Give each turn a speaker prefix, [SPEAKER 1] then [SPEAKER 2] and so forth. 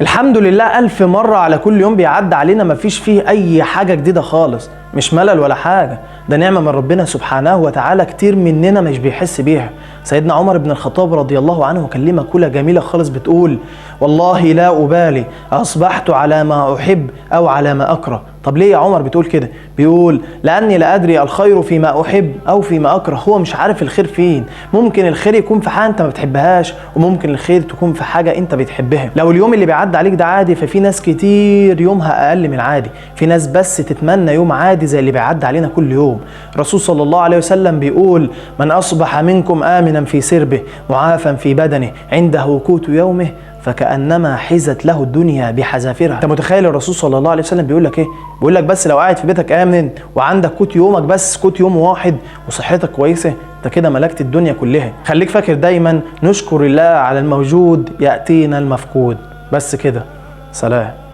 [SPEAKER 1] الحمد لله 1000 مرة على كل يوم بيعدي علينا مفيش فيه أي حاجة جديدة خالص، مش ملل ولا حاجة، ده نعمة من ربنا سبحانه وتعالى كتير مننا مش بيحس بيها. سيدنا عمر بن الخطاب رضي الله عنه كان ليه مقولة جميلة خالص بتقول: والله لا أبالي أصبحت على ما أحب أو على ما أكره. طب ليه يا عمر بتقول كده؟ بيقول: لأني لا أدري الخير فيما أحب أو فيما أكره. هو مش عارف الخير فين، ممكن الخير يكون في حاجة أنت ما بتحبهاش، وممكن الخير تكون في حاجة أنت بتحبها. لو اليوم اللي بيعدي عليك ده عادي، ففي ناس كتير يومها أقل من العادي، في ناس بس تتمنى يوم عادي زي اللي بيعدي علينا كل يوم. الرسول صلى الله عليه وسلم بيقول: من أصبح منكم آمنا في سربه معافا في بدنه عنده قوت يومه فكأنما حزت له الدنيا بحذافيرها. انت متخيل الرسول صلى الله عليه وسلم بيقول لك ايه؟ بيقول لك بس لو قاعد في بيتك آمن وعندك قوت يومك، بس قوت يوم واحد، وصحتك كويسة، انت كده ملكت الدنيا كلها. خليك فاكر دايما نشكر الله على الموجود يأتينا المفقود. بس كده، سلام.